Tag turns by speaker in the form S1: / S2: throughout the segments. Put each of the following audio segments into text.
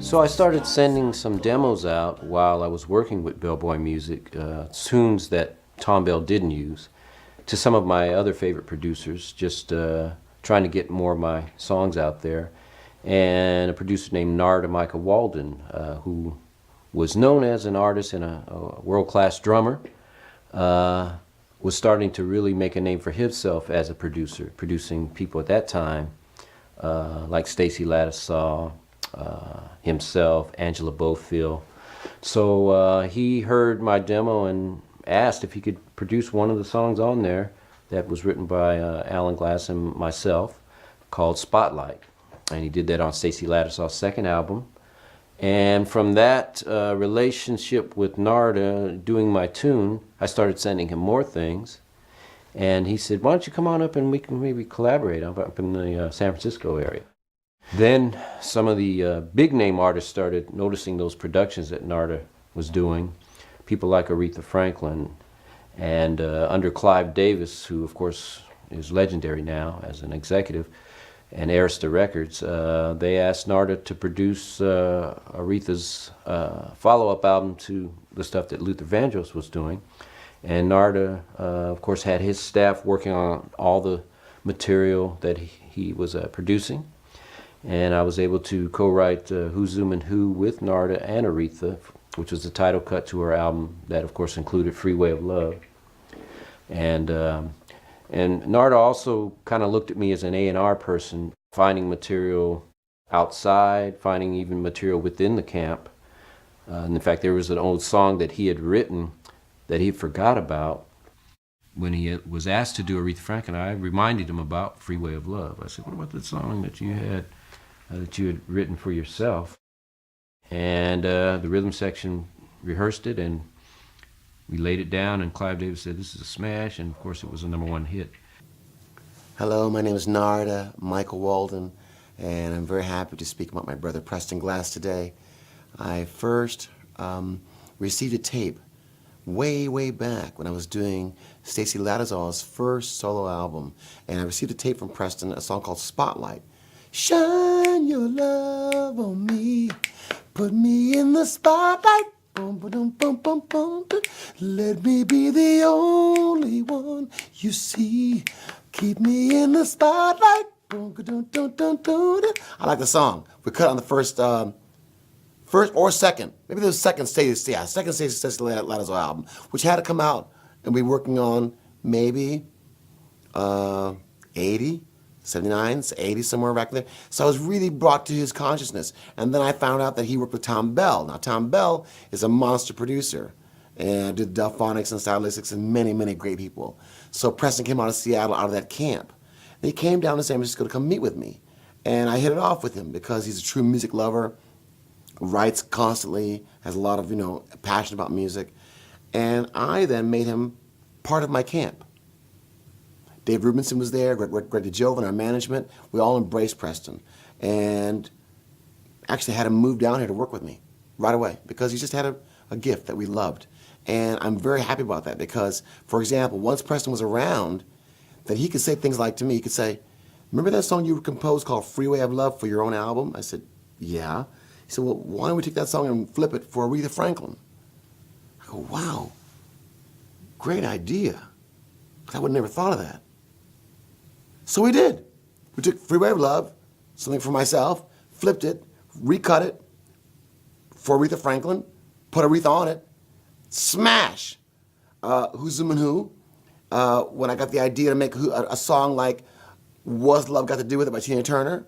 S1: So I started sending some demos out while I was working with Bellboy Music, tunes that Tom Bell didn't use, to some of my other favorite producers, just trying to get more of my songs out there. And a producer named Narada Michael Walden, who was known as an artist and a world-class drummer, was starting to really make a name for himself as a producer, producing people at that time like Stacey Lattisaw, himself, Angela Bofill. So he heard my demo and asked if he could produce one of the songs on there that was written by Alan Glass and myself, called Spotlight. And he did that on Stacey Lattisaw's second album. And from that relationship with Narada doing my tune, I started sending him more things. And he said, why don't you come on up and we can maybe collaborate up in the San Francisco area. Then some of the big name artists started noticing those productions that Narada was doing. People like Aretha Franklin and under Clive Davis, who of course is legendary now as an executive, and Arista Records, they asked Narada to produce Aretha's follow-up album to the stuff that Luther Vandross was doing. And Narada, of course, had his staff working on all the material that he was producing. And I was able to co-write Who's Zoomin' Who with Narada and Aretha, which was the title cut to her album that, of course, included Freeway of Love. And Narada also kind of looked at me as an A&R person, finding material outside, finding even material within the camp. And in fact, there was an old song that he had written that he forgot about. When he was asked to do Aretha Franklin, I reminded him about Freeway of Love. I said, what about the song that you had written for yourself? And the rhythm section rehearsed it, and we laid it down, and Clive Davis said, this is a smash, and of course it was a #1 hit.
S2: Hello, my name is Narada Michael Walden, and I'm very happy to speak about my brother Preston Glass today. I first received a tape way back when I was doing Stacey Lattisaw's first solo album, and I received a tape from Preston, a song called Spotlight. Shine your love on me, put me in the spotlight. Boom, boom, boom, boom, boom. Let me be the only one you see. Keep me in the spotlight. Boom, dun, dun, dun, dun. I like the song. We cut on the first or second. Maybe the second Stacey Lattisaw album, which had to come out and be working on maybe 80. 79, 80, somewhere back there. So I was really brought to his consciousness. And then I found out that he worked with Tom Bell. Now, Tom Bell is a monster producer and did Delphonics and Stylistics and many great people. So Preston came out of Seattle, out of that camp. And he came down to San Francisco to come meet with me. And I hit it off with him because he's a true music lover, writes constantly, has a lot of, passion about music. And I then made him part of my camp. Dave Rubinson was there, Greg DeJoven, our management. We all embraced Preston. And actually had him move down here to work with me right away because he just had a gift that we loved. And I'm very happy about that because, for example, once Preston was around, that he could say things like to me, he could say, remember that song you composed called Freeway of Love for your own album? I said, yeah. He said, well, why don't we take that song and flip it for Aretha Franklin? I go, wow, great idea. I would have never thought of that. So we did. We took Freeway of Love, something for myself, flipped it, recut it for Aretha Franklin, put Aretha on it, smash. Who's Zoomin' Who? When I got the idea to make a song like What's Love Got to Do With It by Tina Turner,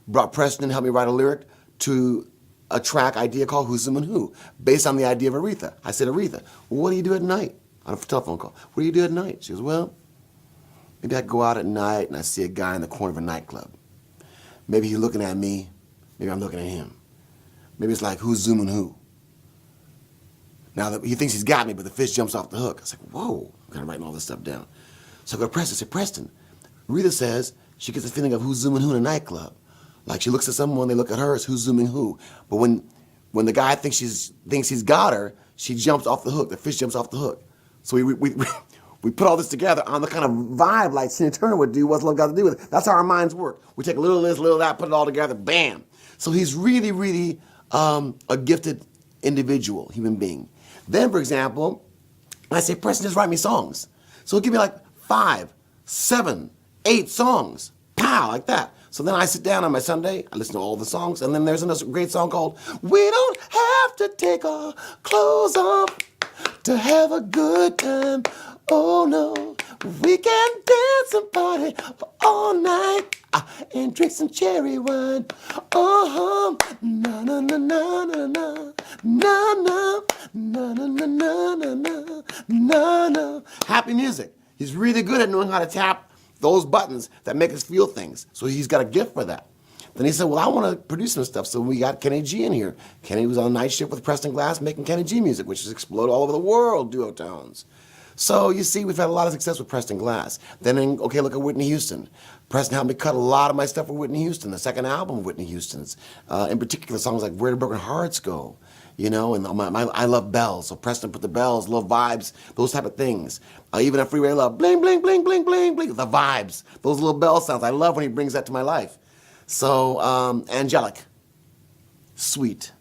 S2: brought Preston and helped me write a lyric to a track idea called Who's Zoomin' Who, based on the idea of Aretha. I said, Aretha, well, what do you do at night? On a telephone call. What do you do at night? She goes, well, maybe I go out at night and I see a guy in the corner of a nightclub. Maybe he's looking at me, maybe I'm looking at him. Maybe it's like, who's Zoomin' Who? Now he thinks he's got me, but the fish jumps off the hook. I was like, whoa, I'm kind of writing all this stuff down. So I go to Preston, I said, Preston, Aretha says she gets the feeling of who's Zoomin' Who in a nightclub. Like she looks at someone, they look at her, it's who's Zooming Who. But when the guy thinks he's got her, she jumps off the hook, the fish jumps off the hook. So we put all this together on the kind of vibe like Tina Turner would do, What's Love Got to Do With It? That's how our minds work. We take a little of this, a little of that, put it all together, bam. So he's really a gifted individual, human being. Then, for example, I say, Preston, just write me songs. So he'll give me like 5, 7, 8 songs. Pow, like that. So then I sit down on my Sunday, I listen to all the songs, and then there's another great song called We Don't Have to Take Our Clothes Off to Have a Good Time. Oh no, we can dance and party all night and drink some cherry wine. Oh, na na na na na na na na na na na na na na na. Happy music. He's really good at knowing how to tap those buttons that make us feel things. So he's got a gift for that. Then he said, well, I want to produce some stuff. So we got Kenny G in here. Kenny was on night shift with Preston Glass making Kenny G music, which has exploded all over the world, duotones. So you see, we've had a lot of success with Preston Glass. Then, okay, look at Whitney Houston. Preston helped me cut a lot of my stuff with Whitney Houston, the second album of Whitney Houston's. In particular, songs like Where Do Broken Hearts Go? You know, and I love bells. So Preston put the bells, love vibes, those type of things. Even at Freeway Love, bling, bling, bling, bling, bling, bling, the vibes, those little bell sounds. I love when he brings that to my life. So, angelic, sweet,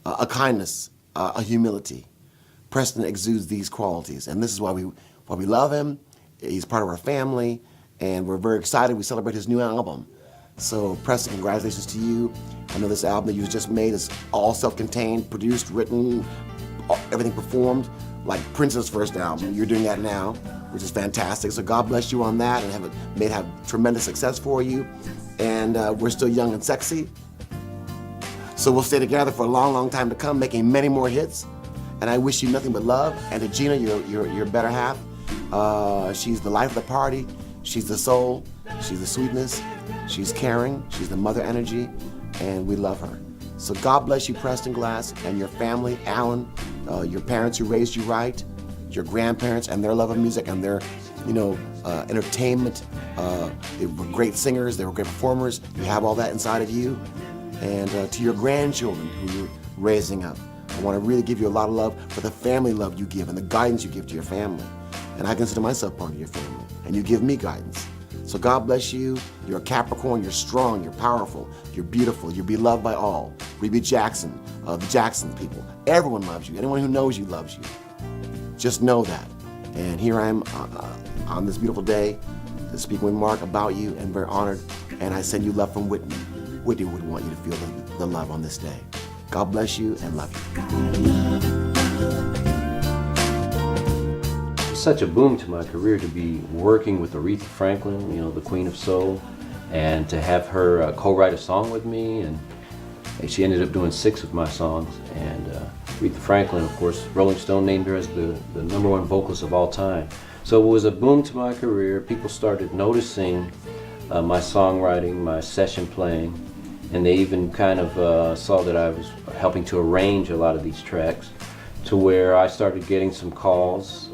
S2: a kindness, a humility. Preston exudes these qualities, and this is why we love him. He's part of our family, and we're very excited. We celebrate his new album. So, Preston, congratulations to you. I know this album that you just made is all self-contained, produced, written, everything performed, like Prince's first album. You're doing that now, which is fantastic. So God bless you on that, and may it have tremendous success for you. And we're still young and sexy. So we'll stay together for a long, long time to come, making many more hits. And I wish you nothing but love. And to Gina, your better half, she's the life of the party. She's the soul. She's the sweetness. She's caring. She's the mother energy. And we love her. So God bless you, Preston Glass, and your family, Alan, your parents who raised you right, your grandparents and their love of music and their, entertainment. They were great singers. They were great performers. You have all that inside of you. And to your grandchildren who you're raising up, I want to really give you a lot of love for the family love you give and the guidance you give to your family. And I consider myself part of your family, and you give me guidance. So God bless you. You're a Capricorn. You're strong. You're powerful. You're beautiful. You're beloved by all. Ruby Jackson, the Jackson people. Everyone loves you. Anyone who knows you loves you. Just know that. And here I am on this beautiful day speaking with Marc about you, and very honored. And I send you love from Whitney. Whitney would want you to feel the love on this day. God bless you and love you.
S1: Such a boom to my career to be working with Aretha Franklin, the Queen of Soul, and to have her co-write a song with me, and she ended up doing 6 of my songs. And Aretha Franklin, of course, Rolling Stone named her as the #1 vocalist of all time. So it was a boom to my career. People started noticing my songwriting, my session playing, and they even kind of saw that I was helping to arrange a lot of these tracks, to where I started getting some calls.